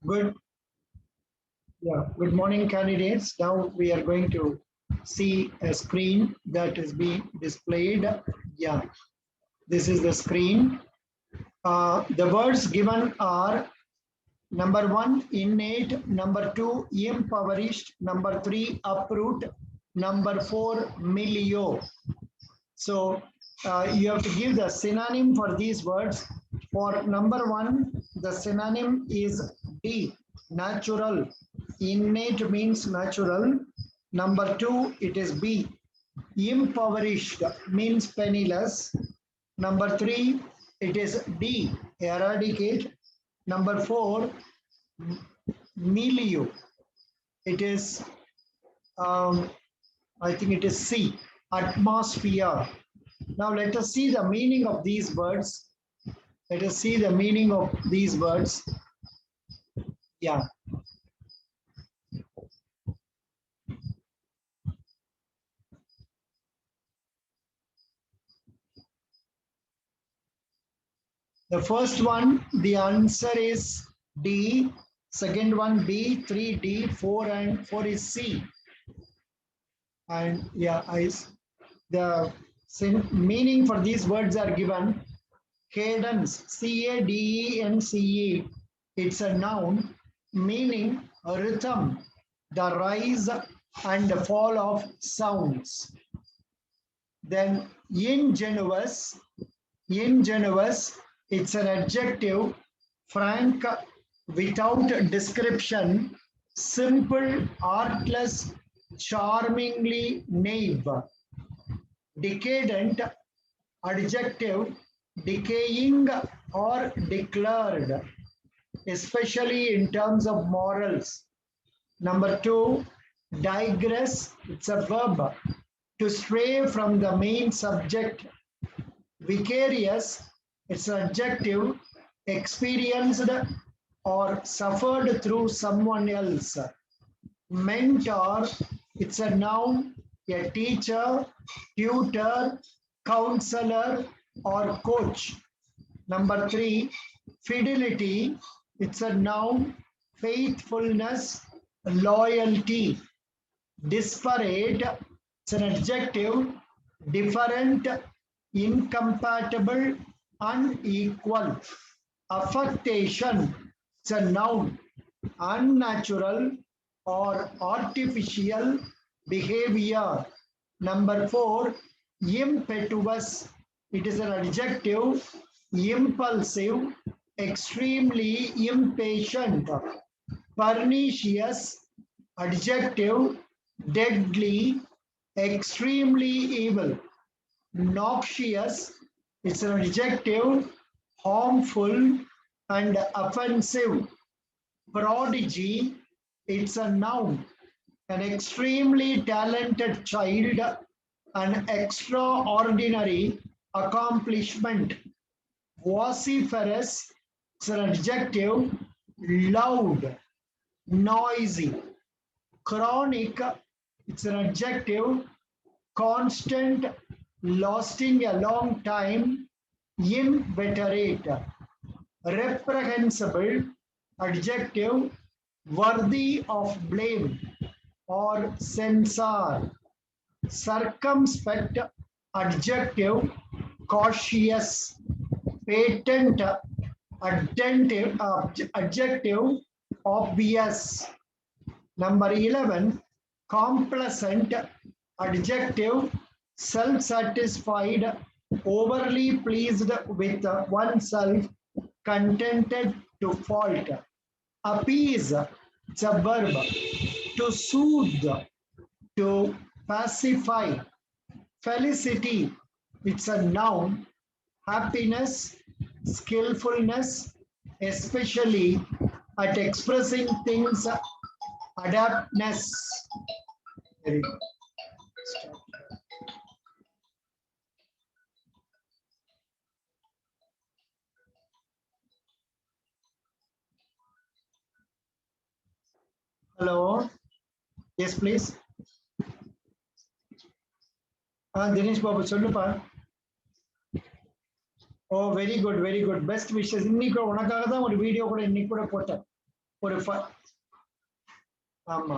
Good, yeah. Good morning, candidates. Now we are going to see a screen that is being displayed. Yeah, this is the screen. The words given are number one, innate, number two, impoverished, number three, uproot, number four, milio. So you have to give the synonym for these words. For number one, the synonym is D, natural. Innate means natural. Number two, it is B, impoverished means penniless. Number three, it is D, eradicate. Number four, milieu. It is, I think it is C, atmosphere. Now let us see the meaning of these words. Let us see the meaning of these words. Yeah. The first one, the answer is D. Second one, B. 3D. 4 and 4 is C. And yeah, the meaning for these words are given. Cadence, Cadence. It's a noun meaning rhythm, the rise and fall of sounds. Then ingenuous, it's an adjective, frank, without description, simple, artless, charmingly naive. Decadent, adjective, decaying or declared, especially in terms of morals. Number two, digress, it's a verb, to stray from the main subject. Vicarious, it's an adjective, experienced or suffered through someone else. Mentor, it's a noun, a teacher, tutor, counselor, or coach. Number three, fidelity, it's a noun, faithfulness, loyalty. Disparate, it's an adjective, different, incompatible, unequal. Affectation, it's a noun, unnatural or artificial behavior. Number four, impetuous, it is an adjective, impulsive, extremely impatient. Pernicious, adjective, deadly, extremely evil. Noxious, it's an adjective, harmful and offensive. Prodigy, it's a noun, an extremely talented child, an extraordinary accomplishment. Vociferous, it's an adjective, loud, noisy. Chronic, it's an adjective, constant, lasting a long time, inveterate. Reprehensible, adjective, worthy of blame or censor. Circumspect, adjective, cautious. Patent, adjective, obvious. Number 11, complacent, adjective, self-satisfied, overly pleased with oneself, contented to fault. Appease, it's a verb, to soothe, to pacify. Felicity, it's a noun, happiness, skillfulness, especially at expressing things, adaptness. Very good. Hello. Yes, please. Dinesh Babu, சொல்லுப்பா. Oh, very good, very good. Best wishes. இன்னைக்கு உனக்காக தான் ஒரு video கூட இன்னைக்கு கூட போட்டேன். ஒரு ஆமா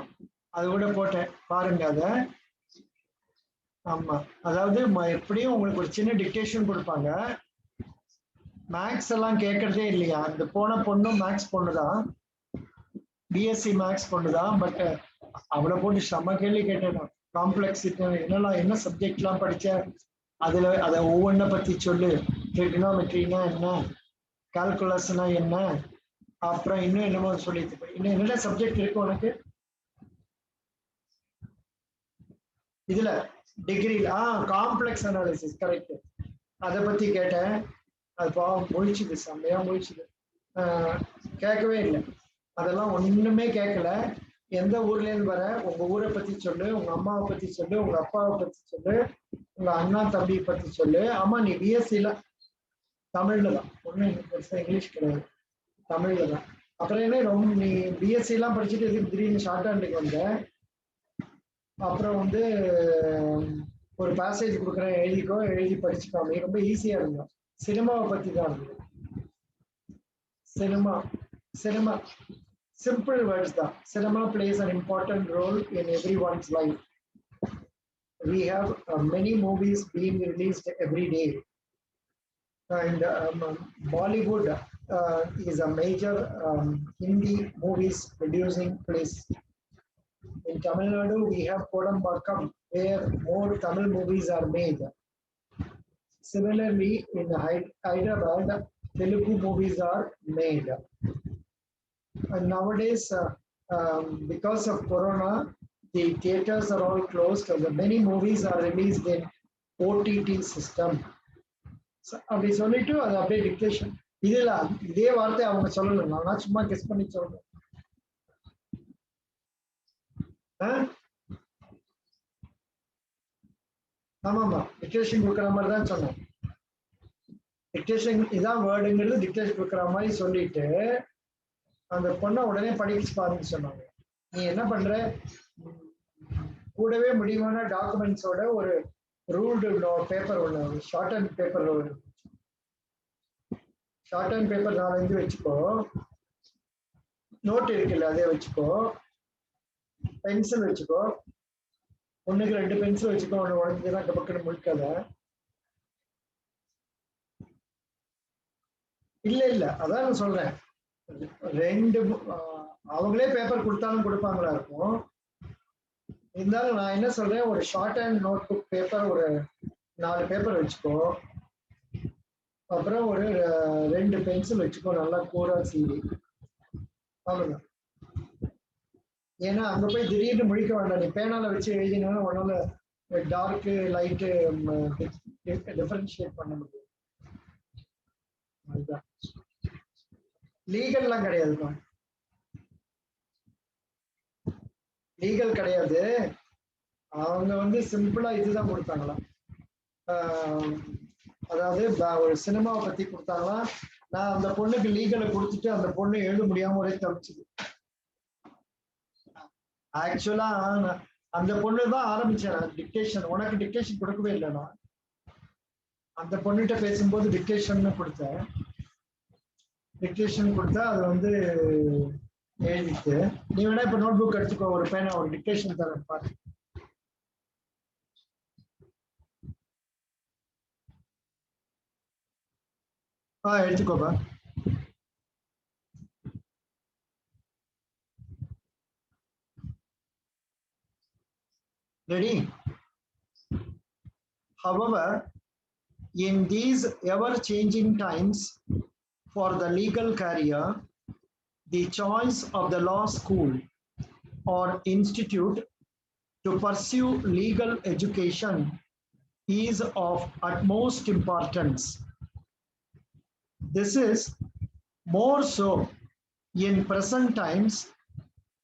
அது கூட போட்டேன் பாருங்க அத. ஆமா அதாவது எப்படியும் உங்களுக்கு ஒரு சின்ன டிக்டேஷன் கொடுப்பாங்க. மேக்ஸ் எல்லாம் கேட்கறதே இல்லையா, அந்த போன பொண்ணும் மேக்ஸ் பொண்ணுதான், பிஎஸ்சி மேக்ஸ் பொண்ணுதான். பட் அவளை போட்டு செம்ம கேள்வி கேட்டேன். காம்ப்ளெக்ஸ் என்னெல்லாம் என்ன சப்ஜெக்ட்லாம் படிச்ச, அதுல அதை ஒவ்வொன்றை பத்தி சொல்லு, ட்ரிகனாமெட்ரினா என்ன, கால்குலஸ்னா என்ன, அப்புறம் இன்னும் என்னமோ சொல்லிட்டு இன்னும் என்னென்ன சப்ஜெக்ட் இருக்கு உனக்கு இதுல டிகிரி? Complex analysis correct. அதை பத்தி கேட்டேன். அது பாவம் முழிச்சுது, செம்மையா முழிச்சுது. கேட்கவே இல்லை, அதெல்லாம் ஒண்ணுமே கேட்கல. எந்த ஊர்ல இருந்து வர, உங்க ஊரை பத்தி சொல்லு, உங்க அம்மாவை பத்தி சொல்லு, உங்க அப்பாவை பத்தி சொல்லு, உங்க அண்ணா தம்பியை பத்தி சொல்லு. ஆமா நீ பிஎஸ்சில தமிழ்ல தான், ஒன்னும் பெருசா இங்கிலீஷ் கிடையாது, தமிழ்ல தான். அப்புறம் என்ன ரொம்ப நீ பிஎஸ்சி எல்லாம் படிச்சுட்டு எதுக்கு திடீர்னு ஷார்ட் ஹேண்டுக்கு வந்த? அப்புறம் வந்து ஒரு பேசேஜ் கொடுக்குறேன் எழுதிக்கோ, எழுதி படிச்சுக்காம ரொம்ப ஈஸியா இருந்தோம். சினிமாவை பத்தி தான் இருந்தது. சினிமா simple words தான். Cinema plays an important role in everyone's life. We have many movies being released every day, and Bollywood is a major Hindi movies producing place. In Tamil Nadu, we have Kodambakkam, where more Tamil movies are made. Similarly, in Hyderabad, Telugu movies are made. And nowadays, because of Corona, the theaters are all closed. And many movies are released in OTT system. So, அப்படி சொல்லிட்டு அது அப்படியே dictation. இதே வார்த்தை அவங்க சொல்லல, நான் சும்மா கெஸ் பண்ணி சொல்றேன். ஆமாமா டிக்டேஷன் கொடுக்குற மாதிரி தான் சொன்னேன். டிக்டேஷன் இதான் வேர்டுங்கிறது, டிக்டேஷன் கொடுக்குற மாதிரி சொல்லிட்டு அந்த பொண்ணை உடனே படிச்சு பாருன்னு சொன்னாங்க. நீ என்ன பண்ற, கூடவே முடிவான டாக்குமெண்ட்ஸோட ஒரு ரூல்டு பேப்பர் ஒன்று, short hand paper, short hand paper 4-5 வச்சுக்கோ, நோட் இருக்குல்ல அதே வச்சுக்கோ, பென்சில் வச்சுக்கோ, 1க்கு 2 பென்சில் வச்சுக்கோ, ஒன்று உடஞ்சுதான் பக்கத்து முழுக்காத. இல்ல அதான் நான் சொல்றேன், 2 அவங்களே பேப்பர் கொடுத்தாலும் கொடுப்பாங்களா இருக்கும். இருந்தாலும் நான் என்ன சொல்றேன், ஒரு shorthand notebook paper ஒரு 4 பேப்பர் வச்சுக்கோ, அப்புறம் ஒரு 2 பென்சில் வச்சுக்கோ, நல்லா கூரா சீவி, அவ்வளவுதான். ஏன்னா அங்க போய் திடீர்னு முழிக்க வேண்டாம், நீ பேனால வச்சு எழுதினா உன்னால டார்க்கு லைட்டு டிஃபரன்ஷியேட் பண்ண முடியும். அதுதான் லீகல்லாம் கிடையாதுப்பா, லீகல் கிடையாது. அவங்க வந்து சிம்பிளா இதுதான் கொடுத்தாங்களா, அதாவது ஒரு சினிமாவை பத்தி கொடுத்தாங்களா. நான் அந்த பொண்ணுக்கு லீகலை கொடுத்துட்டு அந்த பொண்ணு எழுத முடியாம ஒரே தவிச்சுது. ஆக்சுவலா அந்த பொண்ணு தான் ஆரம்பிச்சேன் டிக்டேஷன், உனக்கு டிக்டேஷன் கொடுக்கவே இல்லைனா. அந்த பொண்ணுகிட்ட பேசும்போது டிக்டேஷன் கொடுத்தேன், டிக்டேஷன் கொடுத்தா அது வந்து எழுதிட்டு, நீ வேணா இப்ப நோட் புக் எடுத்துக்கோ, ஒரு பேனா, ஒரு டிக்டேஷன் தரேன் பாரு. எடுத்துக்கோப்பா. Ready? However, in these ever-changing times for the legal career, the choice of the law school or institute to pursue legal education is of utmost importance. This is more so in present times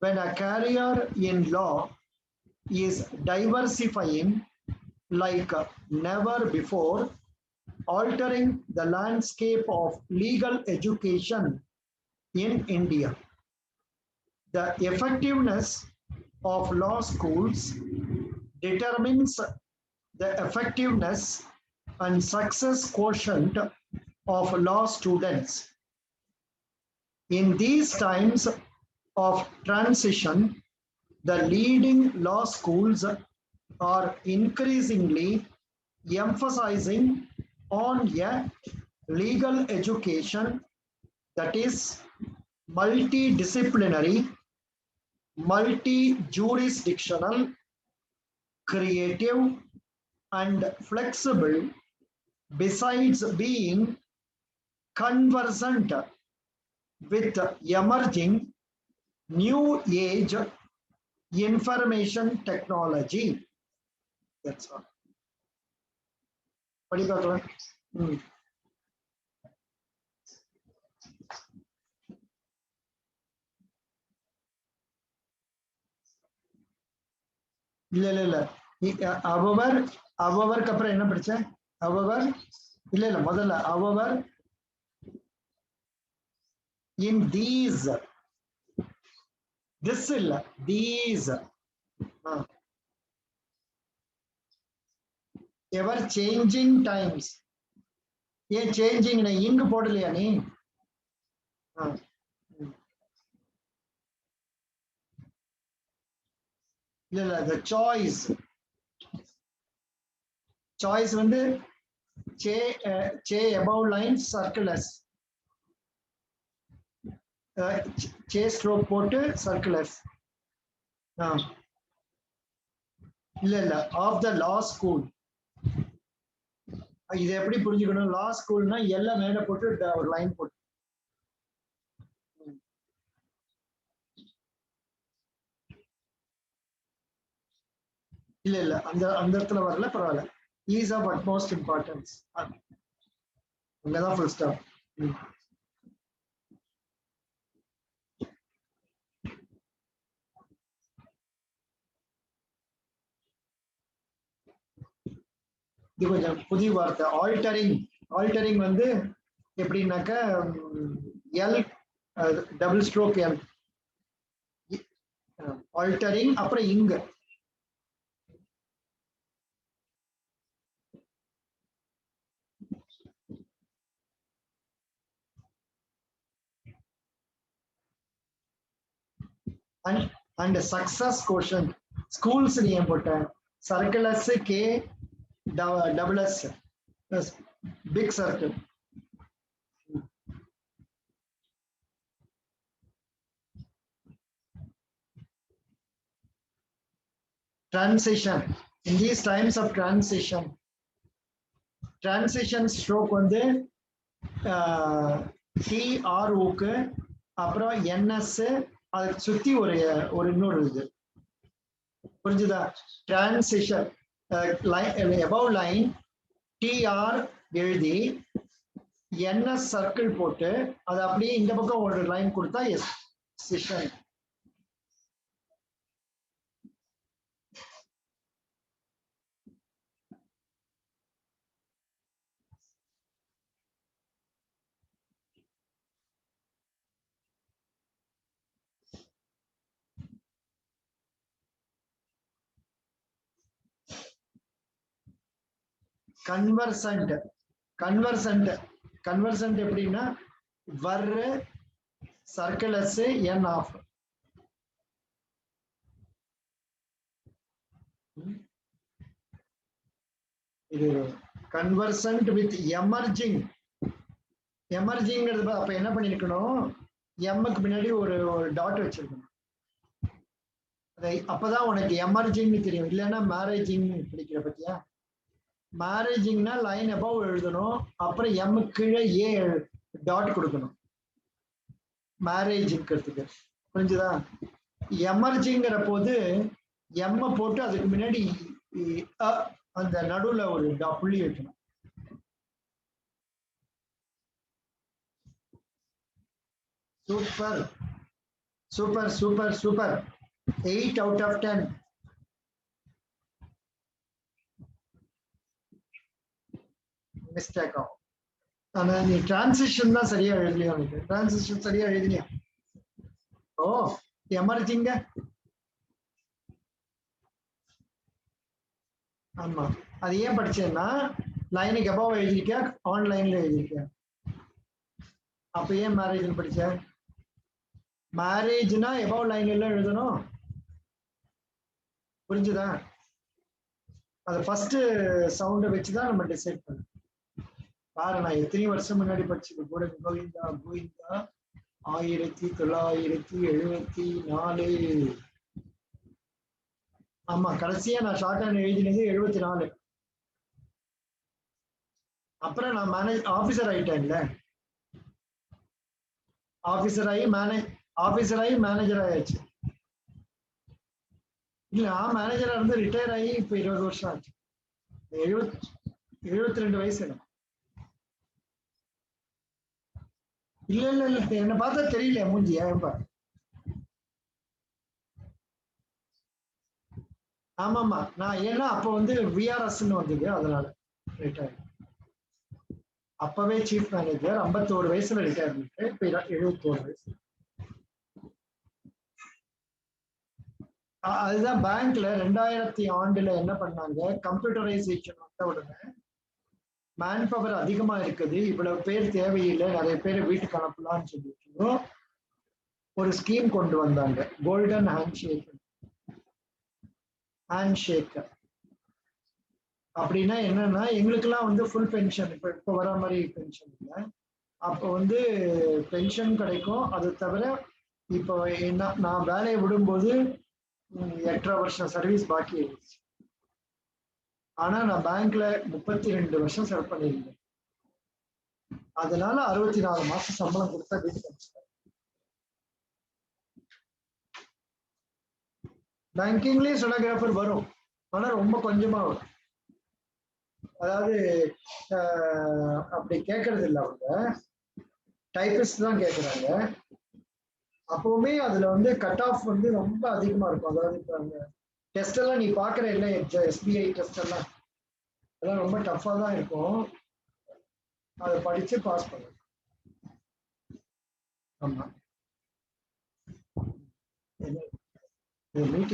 when a career in law is diversifying like never before, altering the landscape of legal education in India. The effectiveness of law schools determines the effectiveness and success quotient of law students. In these times of transition, the leading law schools are increasingly emphasizing on a legal education that is multidisciplinary, multi-jurisdictional, creative, and flexible, besides being conversant with emerging new age information technology. That's all. What do you got? இல்ல இல்ல இல்ல அவர் அவருக்கு அப்புறம் என்ன படிச்ச அவர் இல்ல இல்ல முதல்ல அவர் in these this இல்ல these ever changing times ஏன் சேஞ்சிங் இங்கு போடலையா நீ இல்ல இல்ல the choice வந்து che above line circulars che stroke போட்டு circulars இல்ல இல்ல of the law school இது எப்படி புரிஞ்சுக்கணும் law schoolனா எல்லாம் மேல போட்டு ஒரு லைன் போட்டு இல்ல இல்ல அந்த அந்த இடத்துல வரல பரவாயில்ல is of utmost importance அங்கதான் full stop இது கொஞ்சம் புதிய வார்த்தை ஆல்டரிங் வந்து எப்படின்னாக்க L double stroke L altering அப்புறம் இங்க and success quotient schools நீ ஏன் போட்ட circulars k double s big circle transition in these times of transition stroke வந்து TRO க்கு அப்புறம் NS அதை சுத்தி ஒரு இன்னொரு இது புரிஞ்சுதா transition above line TR எழுதி NS சர்க்கிள் போட்டு அது அப்படியே இந்த பக்கம் ஒரு லைன் கொடுத்தா எஸ் சிஷன் கன்வர்சன்ட் எப்படின்னா வர்ற சர்க்கிளஸ் என் ஆஃப் இது கன்வர்சன்ட் வித் எமர்ஜிங்கிறது அப்ப என்ன பண்ணிருக்கணும் எம்முக்கு பின்னாடி ஒரு டாட் வச்சிருக்கணும் அப்பதான் உனக்கு எமர்ஜிங்னு தெரியும் இல்லைன்னா மேரேஜிங் பிடிக்கிற பத்தியா மேரேஜிங்னா லைன் அபவ் எழுதணும் அப்புறம் எம் கீழே ஏ டாட் கொடுக்கணும் மேரேஜ்ங்கிறதுக்கு புரிஞ்சுதா எமர்ஜிங்கிற போது எம் போட்டு அதுக்கு முன்னாடி அந்த நடுவுல ஒரு புள்ளி வைக்கணும் super super super super 8 out of 10 mistake ஆகும் ஆனா நீ டிரான்சிஷன் தான் சரியா எழுதலையா டிரான்சிஷன் சரியா எழுதினியா ஓ எமர்ஜிங்க ஆமா அது ஏன் படிச்சேன்னா லைனுக்கு அபவ் எழுதிருக்கியா ஆன்லைன்ல எழுதிருக்கியா அப்ப ஏன் மேரேஜ் படிச்ச மேரேஜ்னா எபவ் லைன் எல்லாம் எழுதணும். புரிஞ்சுதா? அது ஃபர்ஸ்ட் சவுண்டை வச்சுதான் நம்ம டிசைட் பண்ணணும். பாரு, நான் எத்தனை வருஷம் முன்னாடி படிச்சது கூட. கோவிந்தா கோவிந்தா 1974. ஆமா, கடைசியா நான் ஷார்ட் ஹேண்ட் எழுதினது 74. அப்புறம் நான் ஆபீசர் ஆயிட்டேன்ல. ஆபீசர் ஆகி மேனேஜர் ஆயாச்சு. இல்ல, நான் மேனேஜரா இருந்து ரிட்டையர் ஆகி இப்ப 20 வருஷம் ஆச்சு. 72 வயசு. இல்ல இல்ல இல்ல, என்ன பார்த்தா தெரியல மூஞ்சி. ஆமாமா, நான் ஏன்னா அப்ப வந்து விஆர்எஸ் வந்தது, அதனால ரிட்டையர். அப்பவே சீஃப் மேனேஜர் 51 வயசுல ரிட்டையர்மெண்ட். இப்ப 71 வயசு. அதுதான் பேங்க்ல 2000 ஆண்டுல என்ன பண்ணாங்க, கம்ப்யூட்டரைசேஷன் வந்த உடனே மேன் பவர் அதிகமா இருக்குது, இவ்வளவு பேர் தேவையில்லை, நிறைய பேர் வீட்டுக்கு அனுப்பலாம்னு சொல்லிட்டு ஒரு ஸ்கீம் கொண்டு வந்தாங்க, கோல்டன் ஹேண்ட் ஷேக். அப்படின்னா என்னன்னா, எங்களுக்கெல்லாம் வந்து ஃபுல் பென்ஷன், இப்ப வர மாதிரி பென்ஷன் இல்லை. அப்போ வந்து பென்ஷன் கிடைக்கும். அது தவிர இப்போ என்ன, நான் வேலையை விடும்போது 8.5 வருஷம் சர்வீஸ் பாக்கி இருந்துச்சு. ஆனா நான் பேங்க்ல 32 வருஷம் சர்வ் பண்ணியிருந்தேன். அதனால 64 மாசம் சம்பளம் கொடுத்தா வீட்டுக்கு அனுப்பிச்சிட்டேன். பேங்கிங்லயும் ஸ்டெனோகிராஃபர் வரும், ஆனா ரொம்ப கொஞ்சமா வரும். அதாவது அப்படி கேட்கறது இல்லை, அவங்க டைபிஸ்ட் தான் கேட்கறாங்க. அப்பவுமே அதுல வந்து கட் ஆஃப் வந்து ரொம்ப அதிகமா இருக்கும். அதாவது இப்ப அந்த டெஸ்ட் எல்லாம் நீ பாக்குற இல்லை, எஸ்பிஐ டெஸ்ட் எல்லாம் அதெல்லாம் ரொம்ப டஃபா தான் இருக்கும். அதை படிச்சு பாஸ் பண்ணு. ஆமா, மீட்டிங்